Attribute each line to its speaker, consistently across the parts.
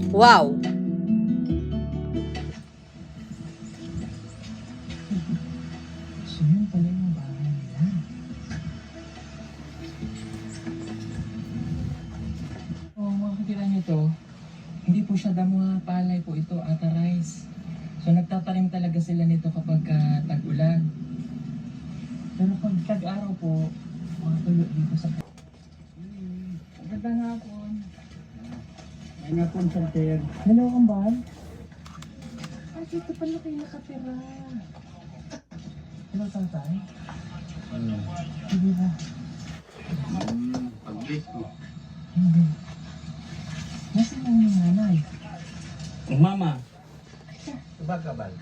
Speaker 1: Wow!
Speaker 2: So yun pala yung bahay nila. Oh, makikita nyo to. Hindi po siya damo palay po ito, rice. So nagtatanim talaga sila nito kapag tag-ulan. Pero pag tag-araw po, mga tuyo dito sa... Magandang hapon.
Speaker 3: May napun sir.
Speaker 2: Hello, kambal. Ay, dito pala kayo nakatira. Hello, tatay. Hindi ba?
Speaker 3: Pag-bless ko.
Speaker 2: Hindi. Nasaan lang yung nanay?
Speaker 3: Mama. Sabagabal.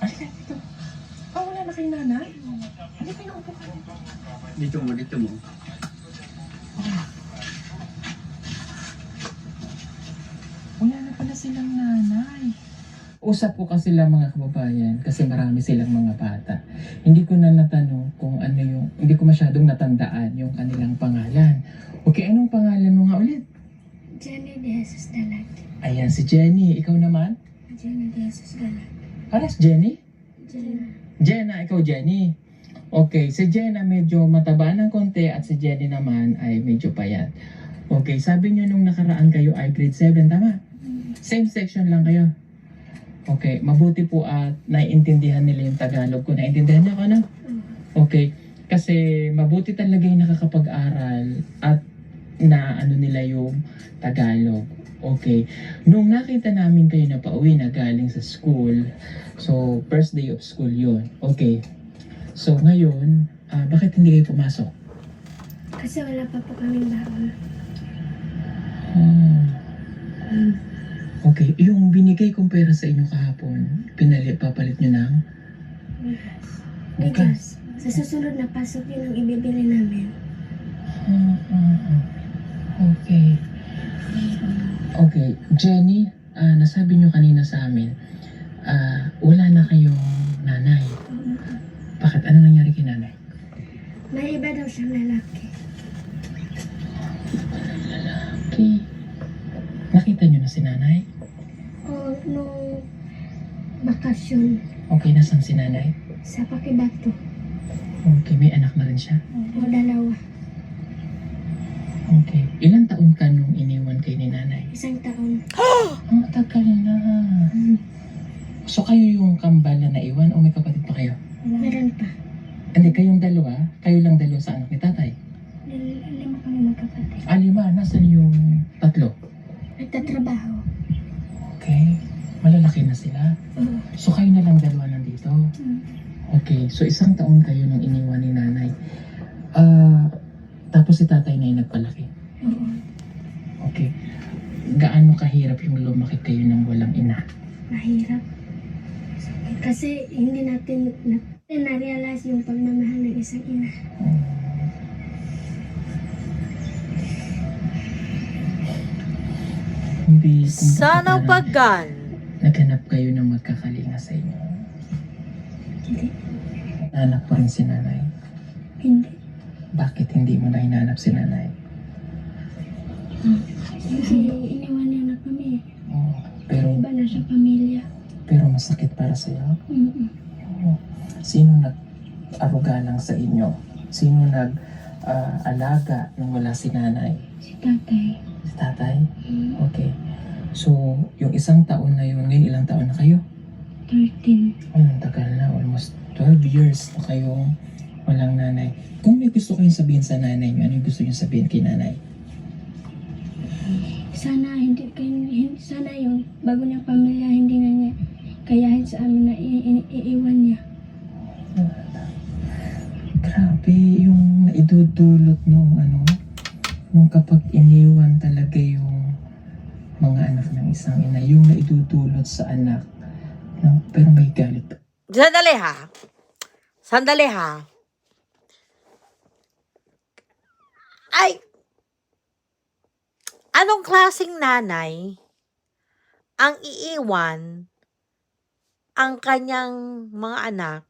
Speaker 2: Ay, dito. Ah, wala na kayo nanay? Hindi kayo upo ka.
Speaker 3: Dito mo, dito mo.
Speaker 2: Wala na pala silang nanay. Usap ko kasi lang mga kababayan kasi marami silang mga bata. Hindi ko na natanong kung ano yung, hindi ko masyadong natandaan yung kanilang pangalan. Okay, anong pangalan mo nga ulit?
Speaker 4: Jenny de Jesus Galag.
Speaker 2: Ayan, si Jenny. Ikaw naman?
Speaker 4: Jenny de Jesus Galag.
Speaker 2: Paras Jenny?
Speaker 4: Jenna.
Speaker 2: Jenna, ikaw Jenny. Okay, si Jenna medyo mataba ng konti at si Jenny naman ay medyo payat. Okay, sabi niyo nung nakaraan kayo ay grade 7, tama? Same section lang kayo. Okay, mabuti po at naiintindihan nila yung Tagalog ko. Naiintindihan niyo ako, no? Okay, kasi mabuti talaga yung nakakapag-aral at na ano nila yung Tagalog. Okay, nung nakita namin kayo na pauwi na galing sa school, so first day of school yun. Okay, so ngayon, bakit hindi kayo pumasok?
Speaker 4: Kasi wala pa po kaming baon.
Speaker 2: Okay, yung binigay kong pera sa inyo kahapon, papalit nyo ng bukas.
Speaker 4: Sa susunod na pasok yun ang ibibili namin.
Speaker 2: Okay. Okay, Jenny, nasabi nyo kanina sa amin, wala na kayong nanay. Bakit? Ano nangyari kay nanay?
Speaker 4: May iba daw siyang lalaki.
Speaker 2: Okay. Nakita nyo na si nanay?
Speaker 4: O nung bakasyon
Speaker 2: Okay, nasan si nanay?
Speaker 4: sa Pakibato.
Speaker 2: Okay, may anak na rin siya?
Speaker 4: O dalawa.
Speaker 2: Okay. Ilang taon ka nung iniwan kay ni nanay?
Speaker 4: 1 taon.
Speaker 2: Ang tagal na. So kayo yung kambal na naiwan o may kapatid pa kayo?
Speaker 4: Meron pa.
Speaker 2: Hindi, kayong dalawa? Kayo lang dalawa sa anak ni tatay?
Speaker 4: 5 kami magkapatid.
Speaker 2: 5, nasan yung 3?
Speaker 4: Nagtatrabaho.
Speaker 2: Okay. Malalaki na sila.
Speaker 4: Oo.
Speaker 2: So kayo na lang dalawa nandito? Okay. So 1 taon kayo nung iniwan ni nanay. Tapos si tatay na yung nagpalaki.
Speaker 4: Oo.
Speaker 2: Okay. Gaano kahirap yung lumaki kayo ng walang ina?
Speaker 4: Mahirap. Kasi hindi natin na-realize yung pagmamahal ng isang ina.
Speaker 2: Hindi.
Speaker 1: Sana
Speaker 2: parang
Speaker 1: paggan.
Speaker 2: naghanap kayo ng magkakalinga sa inyo.
Speaker 4: Hindi.
Speaker 2: Nahanap pa rin si nanay.
Speaker 4: Hindi.
Speaker 2: Bakit hindi mo na hinanap si nanay?
Speaker 4: Kasi iniwan niya na kami.
Speaker 2: Oh, pero
Speaker 4: Iba na siya pamilya.
Speaker 2: masakit para sa iyo.
Speaker 4: Mm-mm.
Speaker 2: Sino nag-aruga lang sa inyo? Sino nag-alaga nung wala si nanay?
Speaker 4: Si tatay.
Speaker 2: Si tatay?
Speaker 4: Mm,
Speaker 2: Okay. So, yung 1 taon na yun, ngayon ilang taon na kayo?
Speaker 4: 13.
Speaker 2: Ang tagal na, almost 12 years na kayong walang nanay. Kung may gusto kayong sabihin sa nanay niyo, ano yung gusto niyo sabihin kay nanay?
Speaker 4: Sana sana yung bago niyang pamilya hindi na niya kayahin sa amin na iiwan niya.
Speaker 2: Grabe yung naidudulot nung nung kapag iniwan talaga yung mga anak ng isang ina, yung naidudulot sa anak, no? Pero may galit.
Speaker 1: Sandali ha. Sandali ha. Ay! Anong klaseng nanay ang iiwan ang kanyang mga anak,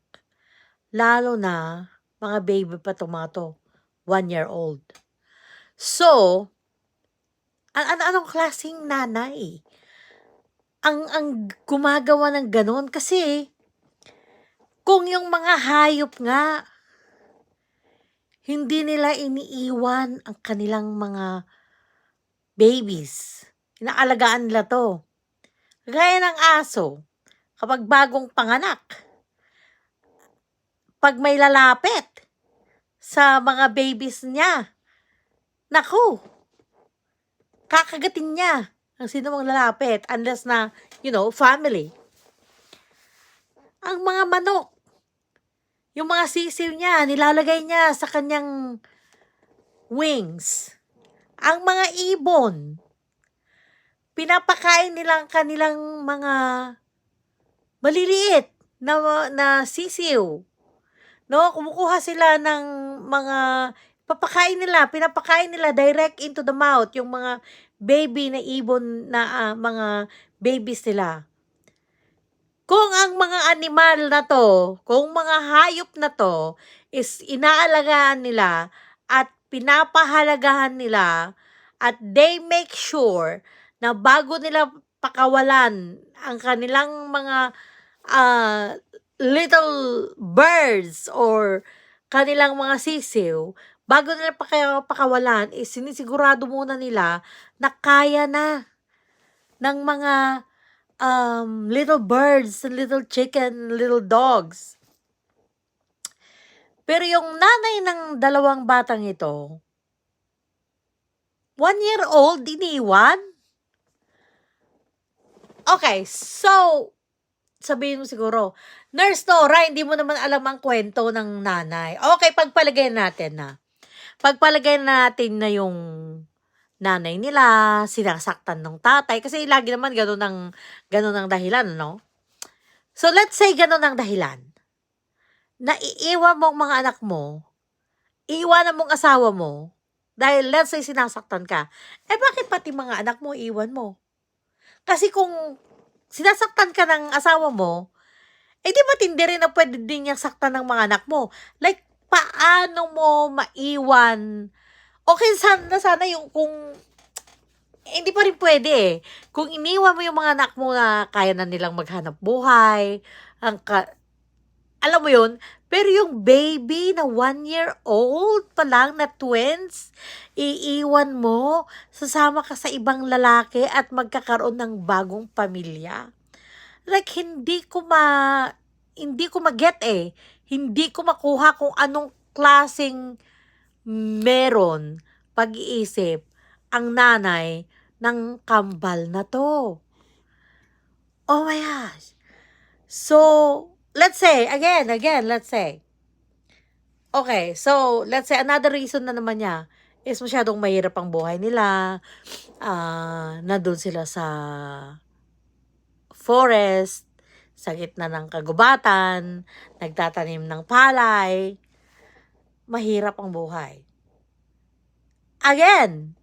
Speaker 1: lalo na mga baby pa to, 1-year-old. So, Anong klaseng nanay ang gumagawa ng gano'n? Kasi kung yung mga hayop nga, hindi nila iniiwan ang kanilang mga babies. Inaalagaan nila 'to. Gaya ng aso, kapag bagong panganak, 'pag may lalapit sa mga babies niya, naku, kakagatin niya ang sino mang lalapit unless na, family. Ang mga manok, yung mga sisiw niya, nilalagay niya sa kanyang wings. Ang mga ibon, pinapakain nila ang kanilang mga maliliit na sisiw. No, kumukuha sila ng mga pinapakain nila direct into the mouth yung mga baby na ibon na mga babies nila. Kung ang mga animal na to, kung mga hayop na to is inaalagaan nila at pinapahalagahan nila at they make sure na bago nila pakawalan ang kanilang mga little birds or kanilang mga sisiw, bago nila pakawalan, is sinisigurado muna nila na kaya na ng mga little birds, little chicken, little dogs. Pero yung nanay ng 2 batang ito, 1-year-old, iniwan? Okay, so, sabihin mo siguro, Nurse Nora, hindi mo naman alam ang kwento ng nanay. Okay, pagpalagay natin na yung nanay nila, sinasaktan ng tatay. Kasi lagi naman ganun ang dahilan, no? So, let's say ganun ang dahilan. Naiiwan mo ang mga anak mo, iiwanan mong asawa mo, dahil let's say sinasaktan ka, bakit pati mga anak mo iwan mo? Kasi kung sinasaktan ka ng asawa mo, di matindi rin na pwede din niyang saktan ng mga anak mo. Like, paano mo maiwan? Okay, sana yung kung hindi pa rin pwede eh. Kung iniwan mo yung mga anak mo na kaya na nilang maghanap buhay, alam mo yun, pero yung baby na 1-year-old pa lang na twins, iiwan mo, sasama ka sa ibang lalaki at magkakaroon ng bagong pamilya. Like, hindi ko ma-get eh. Hindi ko makuha kung anong klaseng meron pag-iisip ang nanay ng kambal na to. Oh my gosh. So, let's say, let's say. Okay, so, let's say, another reason na naman niya is masyadong mahirap ang buhay nila. Nandun sila sa forest, sa gitna ng kagubatan, nagtatanim ng palay. Mahirap ang buhay. Again,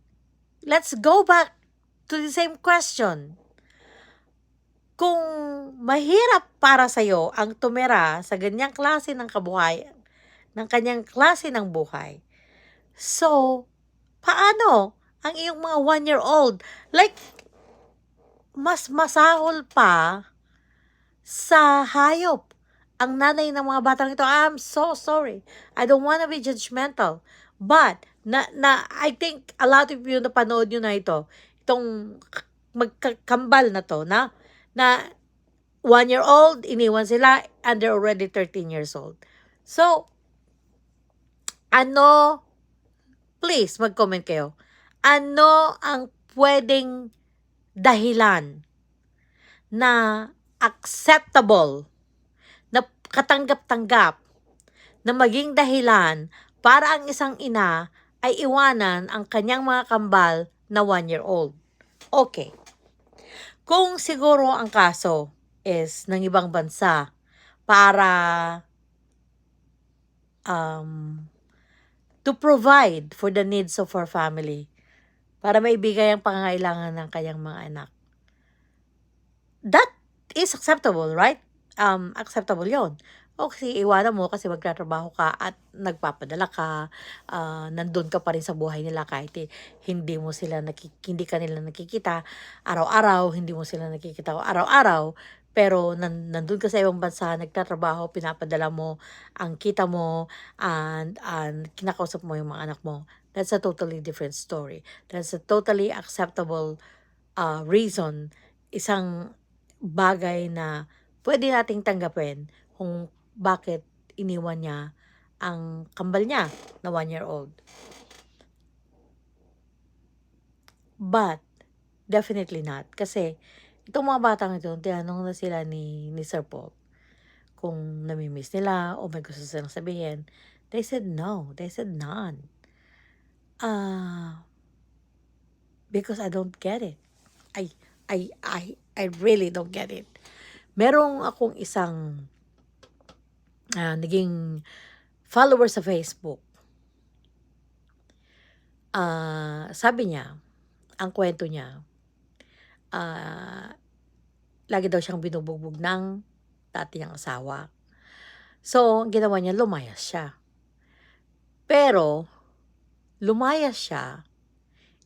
Speaker 1: let's go back to the same question. Kung mahirap para sa'yo ang tumira sa ganyang klase ng kabuhayan, ng kanyang klase ng buhay, so, paano ang iyong mga 1-year-old? Like, mas masahol pa sa hayop ang nanay ng mga batang ito. I'm so sorry. I don't wanna be judgmental. But, I think a lot of you napanood nyo na itong magkakambal na to, na 1-year-old, iniwan sila, and they're already 13 years old. So, please, mag-comment kayo. Ano ang pwedeng dahilan na acceptable, na katanggap-tanggap, na maging dahilan para ang isang ina ay iwanan ang kanyang mga kambal na 1-year-old? Okay. Kung siguro ang kaso is ng ibang bansa para to provide for the needs of our family, para maibigay ang pangangailangan ng kanyang mga anak, that is acceptable, right? Acceptable yon. o kasi iwanan mo kasi magtatrabaho ka at nagpapadala ka, nandun ka pa rin sa buhay nila kahit hindi mo sila hindi ka nila nakikita araw-araw, hindi mo sila nakikita araw-araw, pero nandun ka sa ibang bansa, nagtatrabaho, pinapadala mo ang kita mo, and kinakausap mo yung mga anak mo. That's a totally different story. That's a totally acceptable reason, isang bagay na pwede nating tanggapin kung bakit iniwan niya ang kambal niya na 1-year-old. But, definitely not. Kasi, itong mga batang ito, tinanong na sila ni Sir Paul kung namimiss nila o may gusto silang sabihin. They said no. They said none. Because I don't get it. I really don't get it. Merong akong isang naging follower sa Facebook. Sabi niya, ang kwento niya, lagi daw siyang binubugbog ng dati niyang asawa. So, ang ginawa niya, lumayas siya. Pero, lumayas siya,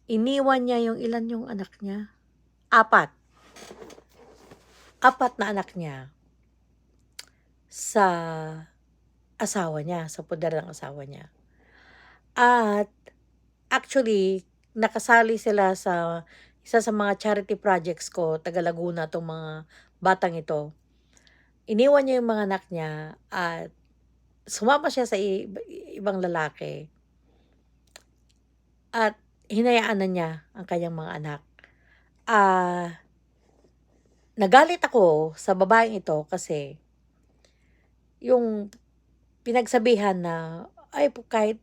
Speaker 1: iniwan niya yung ilan yung anak niya? 4. 4 na anak niya sa asawa niya, sa poder ng asawa niya. At actually, nakasali sila sa isa sa mga charity projects ko, taga Laguna, itong mga batang ito. Iniwan niya yung mga anak niya at sumama siya sa ibang lalaki. At hinayaan na niya ang kanyang mga anak. Nagalit ako sa babaeng ito kasi yung pinagsabihan na ay kahit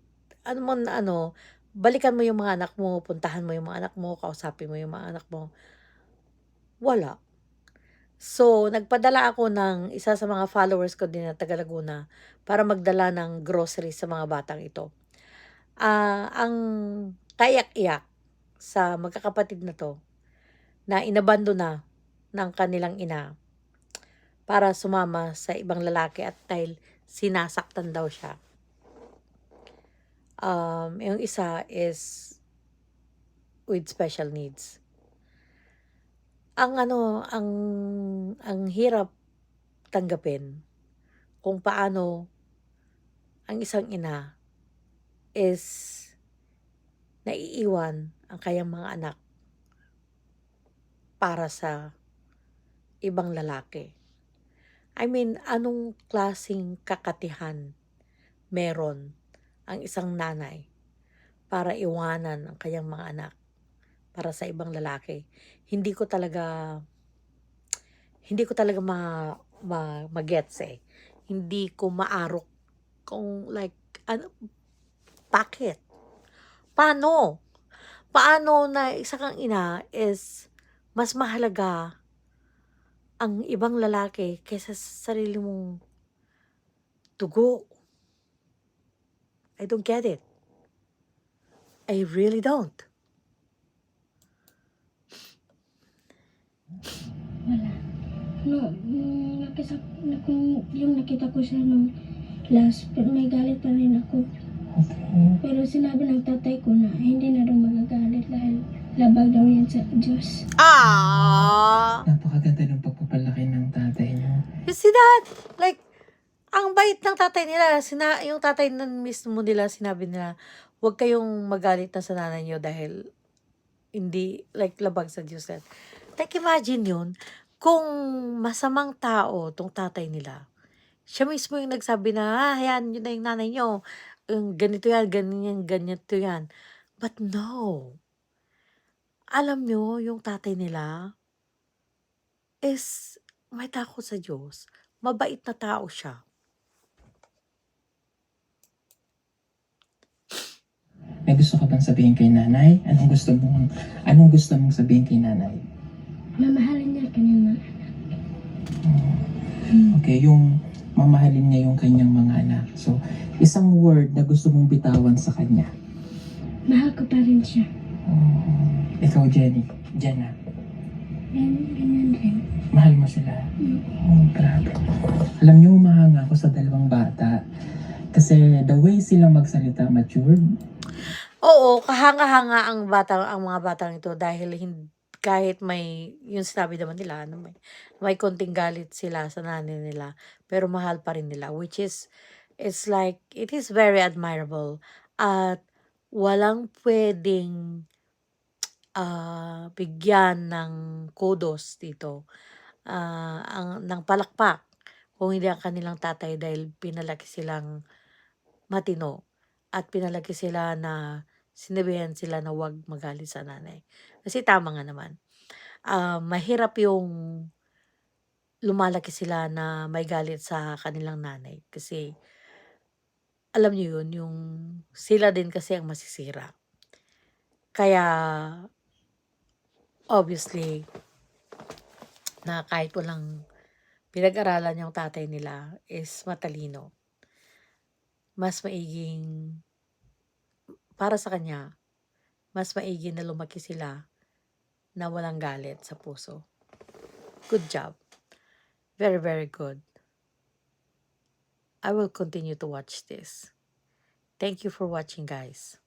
Speaker 1: balikan mo yung mga anak mo, puntahan mo yung mga anak mo, kausapin mo yung mga anak mo. Wala. So, nagpadala ako ng isa sa mga followers ko din na taga Laguna para magdala ng groceries sa mga batang ito. Ang kayak-iyak sa magkakapatid na to na inabando na ng kanilang ina para sumama sa ibang lalaki at dahil sinasaktan daw siya. Yung isa is with special needs. Ang hirap tanggapin kung paano ang isang ina is naiiwan ang kanyang mga anak para sa ibang lalaki. I mean, anong klaseng kakatihan meron ang isang nanay para iwanan ang kanyang mga anak para sa ibang lalaki? Hindi ko talaga magets eh. Hindi ko maarok kung bakit? Paano na isa kang ina is mas mahalaga ang ibang lalaki kaysa sa sarili mong dugo? I don't get it. I really don't.
Speaker 4: Wala. No, yung nakita ko siya nung last, pero may galit pa rin ako.
Speaker 2: Okay.
Speaker 4: Pero sinabi ng tatay ko na hindi na daw magagalit dahil labag daw yan sa Diyos.
Speaker 2: Napakaganda ng pagpapalaki ng tatay niyo.
Speaker 1: You see that? Like, ang bait ng tatay nila. Yung tatay na mismo nila, sinabi nila, huwag kayong magalit na sa nanay niyo dahil hindi, labag sa Diyos. Like, imagine yun, kung masamang tao tong tatay nila, siya mismo yung nagsabi na, hayaan nyo na yung nanay nyo, ganito yan, ganito yan. But no. Alam nyo, yung tatay nila is may takot sa Diyos. Mabait na tao siya.
Speaker 2: May gusto ka bang sabihin kay nanay? Anong gusto mong sabihin kay nanay?
Speaker 4: Mamahalin niya kanyang mga anak.
Speaker 2: Okay, yung mamahalin niya yung kanyang mga anak. So, isang word na gusto mong bitawan sa kanya.
Speaker 4: Mahal ko pa rin siya.
Speaker 2: Ikaw, Jenna.
Speaker 4: ganyan rin.
Speaker 2: Mahal mo sila?
Speaker 4: Mm.
Speaker 2: Oh, grabe. Alam niyo, umahanga ako sa dalawang bata. Kasi the way sila magsalita, matured.
Speaker 1: Oo, kahanga-hanga ang mga batang ito dahil kahit may yung sinabi naman nila ano, may konting galit sila sa nanay nila, pero mahal pa rin nila, which is it's like it is very admirable at walang puwedeng, bigyan ng kudos dito, ng palakpak kung hindi ang kanilang tatay dahil pinalaki silang matino at pinalaki sila na sinabihan sila na huwag magalit sa nanay. Kasi tama nga naman, mahirap yung lumalaki sila na may galit sa kanilang nanay kasi alam niyo yun, yung sila din kasi ang masisira. Kaya obviously na kahit walang pinag-aralan yung tatay nila is matalino, mas maiging para sa kanya, mas maigi na lumaki sila na walang galit sa puso. Good job. Very, very good. I will continue to watch this. Thank you for watching, guys.